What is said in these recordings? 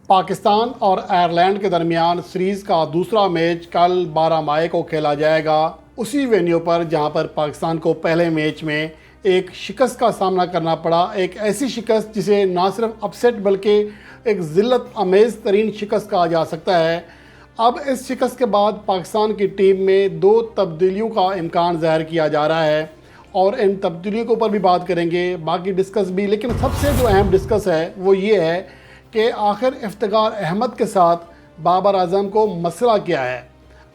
पाकिस्तान और आयरलैंड के दरमियान सीरीज़ का दूसरा मैच कल 12 मई को खेला जाएगा, उसी वेन्यू पर जहां पर पाकिस्तान को पहले मैच में एक शिकस्त का सामना करना पड़ा। एक ऐसी शिकस्त जिसे ना सिर्फ अपसेट बल्कि एक ज़िल्लत आमेज़ तरीन शिकस्त कहा जा सकता है। अब इस शिकस्त के बाद पाकिस्तान की टीम में 2 तब्दीलियों का इम्कान ज़ाहिर किया जा रहा है और इन तब्दीलियों के ऊपर भी बात करेंगे, बाकी डिस्कस भी। लेकिन सबसे जो अहम डिस्कस है वो ये है कि आखिर इफ्तिकार अहमद के साथ बाबर आजम को मसला क्या है।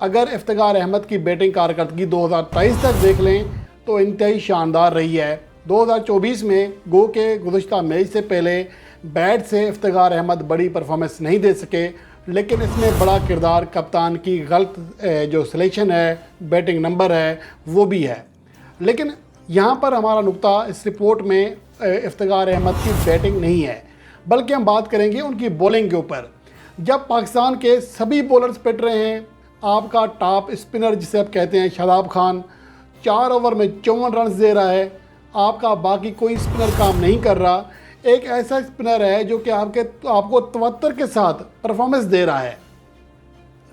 अगर इफ्तिकार अहमद की बैटिंग कारकर्दगी 2023 तक देख लें तो इंतहाई शानदार रही है। 2024 में गो के गुज़श्ता मैच से पहले बैट से इफ्तिकार अहमद बड़ी परफॉर्मेंस नहीं दे सके, लेकिन इसमें बड़ा किरदार कप्तान की गलत जो सिलेक्शन है, बैटिंग नंबर है, वो भी है। लेकिन यहाँ पर हमारा नुक्ता इस रिपोर्ट में इफ्तिकार अहमद की बैटिंग नहीं है, बल्कि हम बात करेंगे उनकी बॉलिंग के ऊपर। जब पाकिस्तान के सभी बॉलर्स पिट रहे हैं, आपका टॉप स्पिनर जिसे आप कहते हैं शादाब खान 4 ओवर में 54 रन दे रहा है, आपका बाकी कोई स्पिनर काम नहीं कर रहा। एक ऐसा स्पिनर है जो कि आपको 73 के साथ परफॉर्मेंस दे रहा है,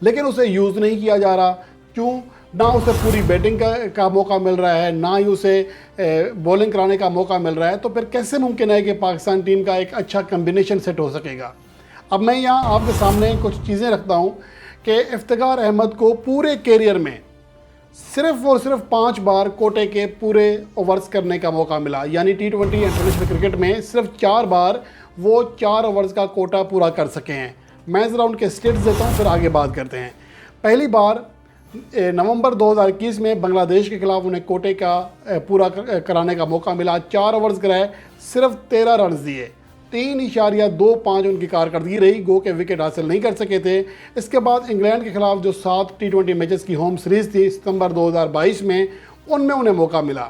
लेकिन उसे यूज़ नहीं किया जा रहा। क्यों? ना उसे पूरी बैटिंग का मौका मिल रहा है, ना ही उसे बॉलिंग कराने का मौका मिल रहा है। तो फिर कैसे मुमकिन है कि पाकिस्तान टीम का एक अच्छा कम्बिनेशन सेट हो सकेगा। अब मैं यहाँ आपके सामने कुछ चीज़ें रखता हूँ कि इफ्तिकार अहमद को पूरे कैरियर में सिर्फ और सिर्फ 5 बार कोटे के पूरे ओवर्स करने का मौका मिला, यानी T20 इंटरनेशनल क्रिकेट में सिर्फ 4 बार वो 4 ओवर्स का कोटा पूरा कर सके हैं। मैं ज़रा उनके स्टेट्स देता हूँ, फिर आगे बात करते हैं। पहली बार नवंबर 2021 में बांग्लादेश के खिलाफ उन्हें कोटे का पूरा कराने का मौका मिला। 4 ओवर्स कराए, सिर्फ 13 रन दिए, 3.25 उनकी कारकर्दगी रही, गो के विकेट हासिल नहीं कर सके थे। इसके बाद इंग्लैंड के खिलाफ जो 7 T20 मैचेस की होम सीरीज़ थी सितंबर 2022 में, उनमें उन्हें मौका मिला।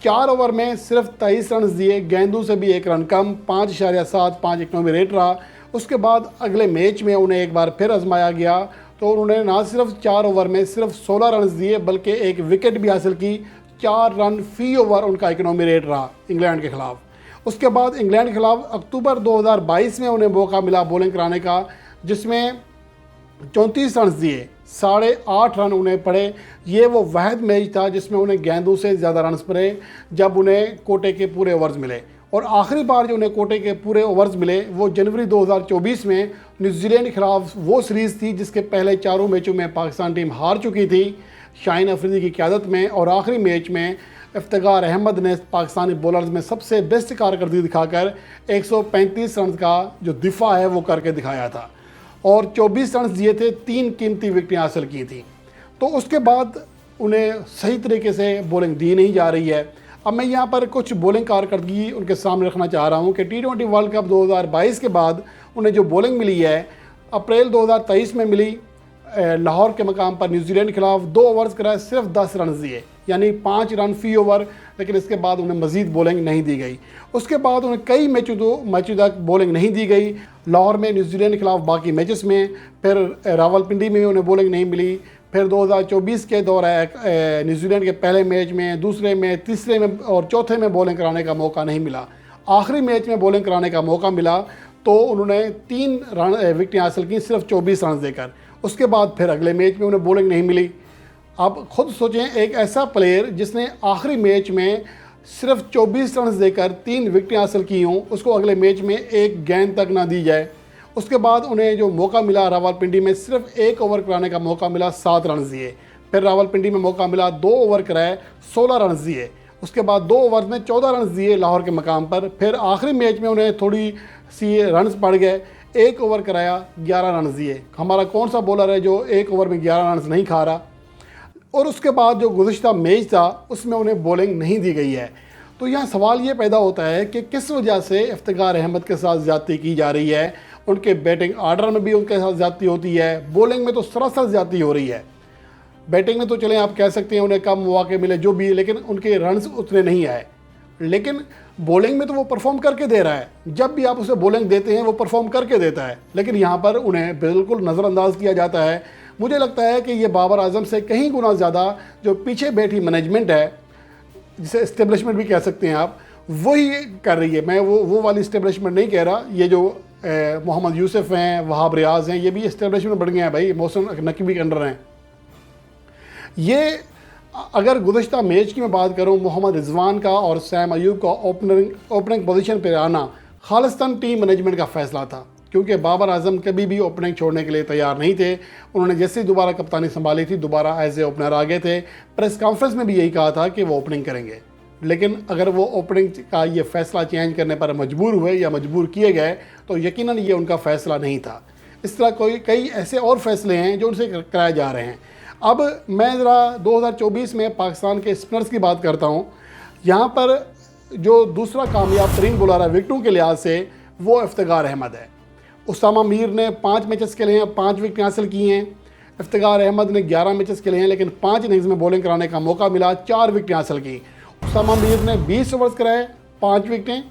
4 ओवर में सिर्फ 23 रन दिए, गेंदों से भी 1 रन कम, 5.75 इकनॉमी रेट रहा। उसके बाद अगले मैच में उन्हें एक बार फिर आजमाया गया तो उन्होंने ना सिर्फ 4 ओवर में सिर्फ 16 रन दिए बल्कि एक विकेट भी हासिल की। 4 रन फी ओवर उनका इकनॉमी रेट रहा इंग्लैंड के खिलाफ। उसके बाद इंग्लैंड के खिलाफ अक्टूबर 2022 में उन्हें मौका मिला बॉलिंग कराने का, जिसमें 34 रन दिए, 8.5 रन उन्हें पड़े। ये वो वाहिद मैच था जिसमें उन्हें गेंदों से ज़्यादा रन पड़े जब उन्हें कोटे के पूरे ओवर्स मिले। और आखिरी बार जो उन्हें कोटे के पूरे ओवर्स मिले वो जनवरी 2024 में न्यूजीलैंड के खिलाफ वो सीरीज़ थी जिसके पहले 4 मैचों में पाकिस्तान टीम हार चुकी थी शाहीन अफरीदी की क़यादत में। और आखिरी मैच में इफ्तिकार अहमद ने पाकिस्तानी बॉलर्स में सबसे बेस्ट कारकर्दगी दिखाकर 135 रन का जो दिफा है वो करके दिखाया था और 24 रन दिए थे, 3 कीमती विकेटें हासिल की थी। तो उसके बाद उन्हें सही तरीके से बॉलिंग दी नहीं जा रही है। अब मैं यहाँ पर कुछ बॉलिंग कारकर्दगी उनके सामने रखना चाह रहा हूँ कि T20 वर्ल्ड कप 2022 के बाद उन्हें जो बॉलिंग मिली है अप्रैल 2023 में मिली। लाहौर के मकाम पर न्यूजीलैंड के खिलाफ 2 ओवर्स कराए, सिर्फ 10 रन दिए, यानी 5 रन फी ओवर, लेकिन इसके बाद उन्हें मज़ीद बॉलिंग नहीं दी गई। उसके बाद उन्हें कई मैचों तक बॉलिंग नहीं दी गई, लाहौर में, न्यूजीलैंड के खिलाफ, बाकी मैचेस में। फिर रावलपिंडी में उन्हें बॉलिंग नहीं मिली। फिर 2024 के दौरान न्यूजीलैंड के पहले मैच में, दूसरे में, तीसरे में और चौथे में बॉलिंग कराने का मौका नहीं मिला। आखिरी मैच में बॉलिंग कराने का मौका मिला तो उन्होंने 3 विकेटें हासिल की सिर्फ 24 रन देकर। उसके बाद फिर अगले मैच में उन्हें बॉलिंग नहीं मिली। आप खुद सोचें, एक ऐसा प्लेयर जिसने आखिरी मैच में सिर्फ 24 रन देकर 3 विकेटें हासिल की हों, उसको अगले मैच में एक गेंद तक ना दी जाए। उसके बाद उन्हें जो मौका मिला रावलपिंडी में, सिर्फ 1 ओवर कराने का मौका मिला, 7 रन दिए। फिर रावलपिंडी में मौका मिला, 2 ओवर कराए, 16 रन दिए। उसके बाद 2 ओवर में 14 रन दिए लाहौर के मकाम पर। फिर आखिरी मैच में उन्हें थोड़ी सी रन पड़ गए, 1 ओवर कराया, 11 रन दिए। हमारा कौन सा बॉलर है जो 1 ओवर में 11 रन नहीं खा रहा। और उसके बाद जो गुज़श्ता मैच था उसमें उन्हें बॉलिंग नहीं दी गई है। तो यहाँ सवाल ये पैदा होता है कि किस वजह से इफ्तिकार अहमद के साथ ज़्यादती की जा रही है। उनके बैटिंग आर्डर में भी उनके साथ ज़्यादती होती है, बॉलिंग में तो सरासर ज़्यादती हो रही है। बैटिंग में तो चलें आप कह सकते हैं उन्हें कम मौके मिले जो भी, लेकिन उनके रन्स उतने नहीं आए। लेकिन बॉलिंग में तो वो परफॉर्म करके दे रहा है, जब भी आप उसे बॉलिंग देते हैं वो परफॉर्म करके देता है, लेकिन यहाँ पर उन्हें बिल्कुल नज़रअंदाज किया जाता है। मुझे लगता है कि ये बाबर आजम से कहीं गुना ज़्यादा जो पीछे बैठी मैनेजमेंट है, जिसे इस्टेब्लिशमेंट भी कह सकते हैं आप, वही कर रही है। मैं वो वाली इस्टेब्लिशमेंट नहीं कह रहा, ये जो मोहम्मद यूसुफ हैं, वहाब रियाज हैं, ये भी इस्टेब्लिशमेंट बढ़ गए हैं भाई, मोहसिन नकवी के अंडर हैं। ये अगर गुज़श्ता मैच की मैं बात करूँ, मोहम्मद रिजवान का और सैम अयूब का ओपनिंग पोजीशन पर आना खालिस्तान टीम मैनेजमेंट का फ़ैसला था, क्योंकि बाबर आजम कभी भी ओपनिंग छोड़ने के लिए तैयार नहीं थे। उन्होंने जैसे ही दोबारा कप्तानी संभाली थी, दोबारा एज ए ओपनर आ गए थे। प्रेस कॉन्फ्रेंस में भी यही कहा था कि वो ओपनिंग करेंगे, लेकिन अगर वो ओपनिंग का ये फ़ैसला चेंज करने पर मजबूर हुए या मजबूर किए गए तो यकीनन ये उनका फ़ैसला नहीं था। इस तरह कई ऐसे और फैसले हैं जो उनसे कराए जा रहे हैं। अब मैं ज़रा 2024 में पाकिस्तान के स्पिनर्स की बात करता हूँ। यहाँ पर जो दूसरा कामयाब तरीन बॉलर है विकेटों के लिहाज से, वो इफ्तिखार अहमद है। उसामा मीर ने 5 मैचेस खेले हैं, 5 विकेट हासिल की हैं। इफ्तिखार अहमद ने 11 मैचेस खेले हैं, लेकिन 5 इनिंग्स में बॉलिंग कराने का मौका मिला, 4 विकेट हासिल की। उसामा मीर ने 20 ओवर्स कराए, 5 विकेटें,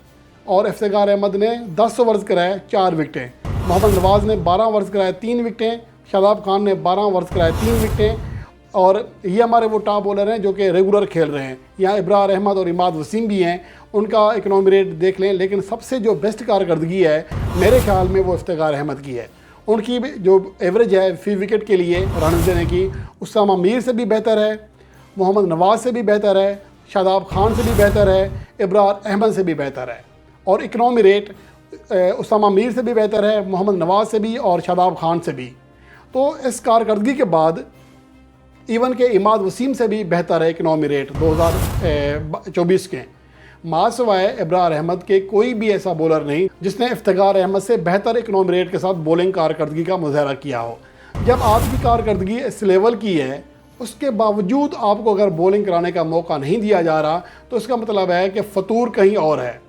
और इफ्तिखार अहमद ने 10 ओवर्स कराए, 4 विकेटें। मोहम्मद नवाज़ ने 12 ओवर्स कराए, 3 विकेटें। शादाब खान ने 12 ओवर्स कराए, 3 विकेटें। और ये हमारे वो टॉप बॉलर हैं जो कि रेगुलर खेल रहे हैं। यहाँ इब्रार अहमद और इमाद वसीम भी हैं, उनका इकनॉमी रेट देख लें, लेकिन सबसे जो बेस्ट कारकर्दगी है मेरे ख्याल में वो इफ्तिखार अहमद की है। उनकी जो एवरेज है फी विकेट के लिए रन देने की, उसामा मीर से भी बेहतर है, मोहम्मद नवाज़ से भी बेहतर है, शादाब खान से भी बेहतर है, इब्रार अहमद से भी बेहतर है। और इकनॉमी रेट उसामा मीर से भी बेहतर है, मोहम्मद नवाज़ से भी और शादाब खान से भी। तो इस कारकर्दगी के बाद इवन के इमाद वसीम से भी बेहतर है इकनॉमी रेट 2024 के। मासवाए इब्रार अहमद के कोई भी ऐसा बॉलर नहीं जिसने इफ्तिखार अहमद से बेहतर इकनॉमी रेट के साथ बॉलिंग कारकर्दगी का मुजाहरा किया हो। जब आपकी कारकर्दगी इस लेवल की है, उसके बावजूद आपको अगर बॉलिंग कराने का मौका नहीं दिया जा रहा, तो इसका मतलब है कि फतूर कहीं और है।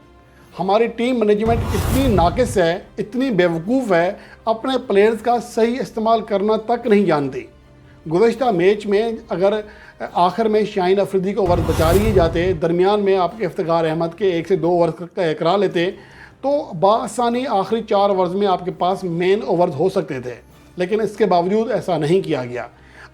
हमारी टीम मैनेजमेंट इतनी नाकिस है, इतनी बेवकूफ़ है, अपने प्लेयर्स का सही इस्तेमाल करना तक नहीं जानती। गुज़श्ता मैच में अगर आखिर में शाहीन अफरीदी को ओवर्स बचा लिए जाते, दरमियान में आपके इफ्तिखार अहमद के 1 से 2 ओवर्स करा लेते, तो बासानी आखिरी 4 ओवर्स में आपके पास मेन ओवर्स हो सकते थे, लेकिन इसके बावजूद ऐसा नहीं किया गया।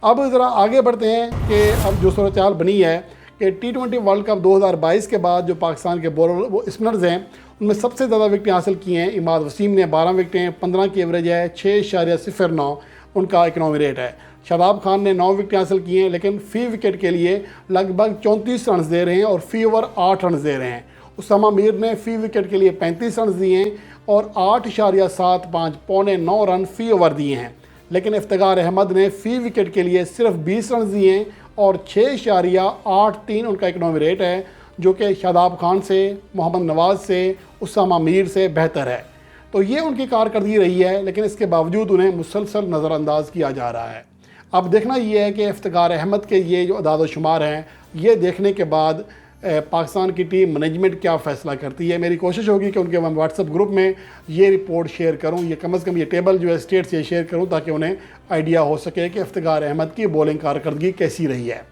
अब ज़रा आगे बढ़ते हैं कि अब जो सूरत हाल बनी है कि T20 वर्ल्ड कप 2022 के बाद जो पाकिस्तान के बॉलर वो स्पिनर्स हैं, उनमें सबसे ज़्यादा विकेटें हासिल की हैं इमाद वसीम ने 12 विकेटें, 15 की एवरेज है, 6.09 उनका इकनॉमी रेट है। शादाब खान ने 9 विकेट हासिल किए हैं, लेकिन फ़ी विकेट के लिए लगभग 34 रन दे रहे हैं और फ़ी ओवर 8 रन दे रहे हैं। उसामा मीर ने फ़ी विकेट के लिए 35 रन दिए हैं और 8.75 पौने 9 रन फ़ी ओवर दिए हैं। लेकिन इफ्तिखार अहमद ने फ़ी विकेट के लिए सिर्फ 20 रन दिए हैं और 6.83 उनका इकनॉमी रेट है, जो कि शादाब खान से, मोहम्मद नवाज़ से, उसामा मीर से बेहतर है। तो ये उनकी कारकर्दगी रही है, लेकिन इसके बावजूद उन्हें मुसलसल नज़रअंदाज किया जा रहा है। अब देखना ये है कि इफ्तिखार अहमद के ये जो अदाद शुमार हैं, ये देखने के बाद पाकिस्तान की टीम मैनेजमेंट क्या फ़ैसला करती है। मेरी कोशिश होगी कि उनके व्हाट्सएप ग्रुप में ये रिपोर्ट शेयर करूं, ये कम से कम ये टेबल जो है स्टेट से शेयर करूं, ताकि उन्हें आइडिया हो सके कि इफ्तिखार अहमद की बॉलिंग कारकर्दगी कैसी रही है।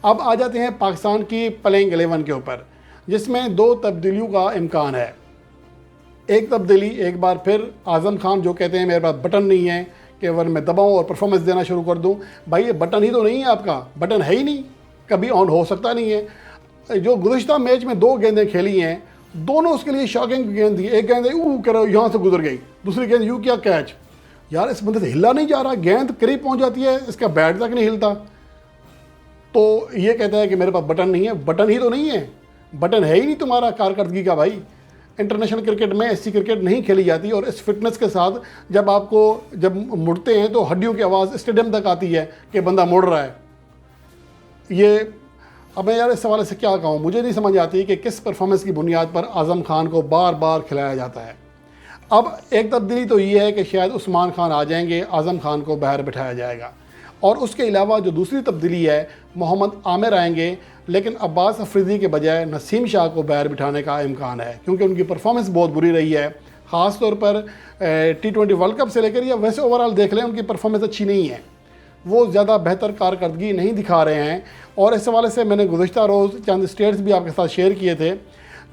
अब आ जाते हैं पाकिस्तान की प्लेइंग 11 के ऊपर, जिसमें 2 तब्दीलियों का इम्कान है। एक तब्दीली एक बार फिर आज़म खान जो कहते हैं मेरे पास बटन नहीं है कि अगर मैं दबाऊँ और परफॉर्मेंस देना शुरू कर दूँ। भाई ये बटन ही तो नहीं है, आपका बटन है ही नहीं, कभी ऑन हो सकता नहीं है। जो गुज़श्ता मैच में 2 गेंदें खेली हैं, दोनों उसके लिए शॉकिंग गेंद थी। एक गेंद यूँ करो यहाँ से गुजर गई, दूसरी गेंद यूँ किया कैच। यार इस बंदे से हिला नहीं जा रहा, गेंद करीब पहुँच जाती है, इसका बैट तक नहीं हिलता। तो ये कहता है कि मेरे पास बटन नहीं है। बटन ही तो नहीं है, बटन है ही नहीं तुम्हारा कारकर्दगी का। भाई इंटरनेशनल क्रिकेट में ऐसी क्रिकेट नहीं खेली जाती, और इस फिटनेस के साथ जब मुड़ते हैं तो हड्डियों की आवाज़ स्टेडियम तक आती है कि बंदा मुड़ रहा है। ये अब मैं यार इस सवाल से क्या कहूँ, मुझे नहीं समझ आती कि किस परफॉर्मेंस की बुनियाद पर आज़म खान को बार बार खिलाया जाता है। अब एक तब्दीली तो ये है कि शायद उस्मान खान आ जाएंगे, आज़म खान को बाहर बिठाया जाएगा। और उसके अलावा जो दूसरी तब्दीली है, मोहम्मद आमिर आएंगे, लेकिन अब्बास अफरीदी के बजाय नसीम शाह को बाहर बिठाने का इम्कान है, क्योंकि उनकी परफॉर्मेंस बहुत बुरी रही है। ख़ास तौर पर T20 वर्ल्ड कप से लेकर या वैसे ओवरऑल देख लें, उनकी परफॉर्मेंस अच्छी नहीं है, वो ज़्यादा बेहतर कारकर्दगी नहीं दिखा रहे हैं। और इस हवाले से मैंने गुज़श्ता रोज़ चंद स्टेट्स भी आपके साथ शेयर किए थे,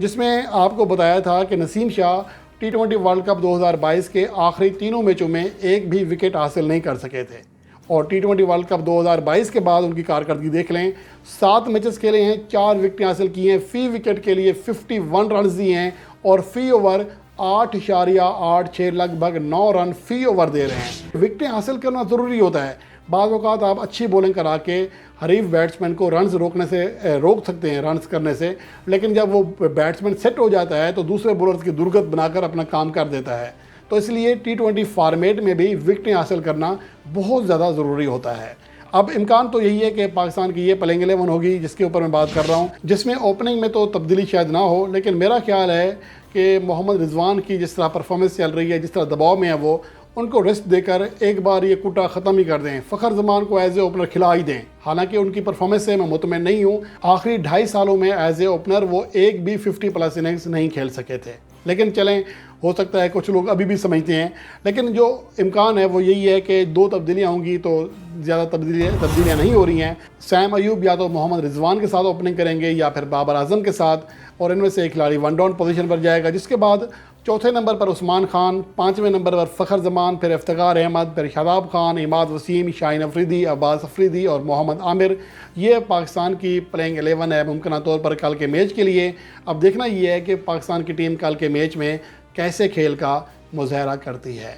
जिसमें आपको बताया था कि Naseem Shah T20 world cup 2022 के आखिरी 3 मैचों में एक भी विकेट हासिल नहीं कर सके थे। और T20 वर्ल्ड कप 2022 के बाद उनकी कारकर्दगी देख लें, 7 मैचेस खेले हैं, 4 विकेटें हासिल की हैं, फ़ी विकेट के लिए 51 रन दिए हैं और फ़ी ओवर 8.86 लगभग 9 रन फी ओवर दे रहे हैं। विकेटें हासिल करना ज़रूरी होता है। बाज़ औक़ात आप अच्छी बॉलिंग करा के हरीफ बैट्समैन को रन्स रोकने से रोक सकते हैं, रन्स करने से, लेकिन जब वो बैट्समैन सेट हो जाता है तो दूसरे बॉलर्स की दुर्गत बनाकर अपना काम कर देता है। तो इसलिए T20 फॉर्मेट में भी विकेटें हासिल करना बहुत ज़्यादा ज़रूरी होता है। अब इम्कान तो यही है कि पाकिस्तान की ये प्लेइंग 11 होगी जिसके ऊपर मैं बात कर रहा हूँ, जिसमें ओपनिंग में तो तब्दीली शायद ना हो, लेकिन मेरा ख्याल है कि मोहम्मद रिजवान की जिस तरह परफॉर्मेंस चल रही है, जिस तरह दबाव में है वो, उनको रेस्ट देकर एक बार ये कुटा ख़त्म ही कर दें, फ़खर जमान को एज ए ओपनर खिला ही दें। हालांकि उनकी परफॉर्मेंस से मैं मुतमईन नहीं हूँ। आखिरी 2.5 सालों में एज ए ओपनर वो एक भी 50+ इनिंग्स नहीं खेल सके थे, लेकिन चलें, हो सकता है कुछ लोग अभी भी समझते हैं, लेकिन जो इम्कान है वो यही है कि 2 तब्दीलियाँ होंगी तो ज़्यादा तब्दीलियाँ नहीं हो रही हैं। सैम अयूब या तो मोहम्मद रिजवान के साथ ओपनिंग करेंगे या फिर बाबर आजम के साथ, और इनमें से एक खिलाड़ी 1 डाउन पोजीशन पर जाएगा, जिसके बाद चौथे नंबर पर उस्मान खान, 5वें नंबर पर फ़खर जमान, फिर इफ्तिखार अहमद, फिर शादाब खान, इमाद वसीम, शाहीन अफरीदी, अब्बास अफरीदी और मोहम्मद आमिर। ये पाकिस्तान की प्लेइंग 11 है मुमकिन तौर पर कल के मैच के लिए। अब देखना ये है कि पाकिस्तान की टीम कल के मैच में कैसे खेल का मुजाहरा करती है।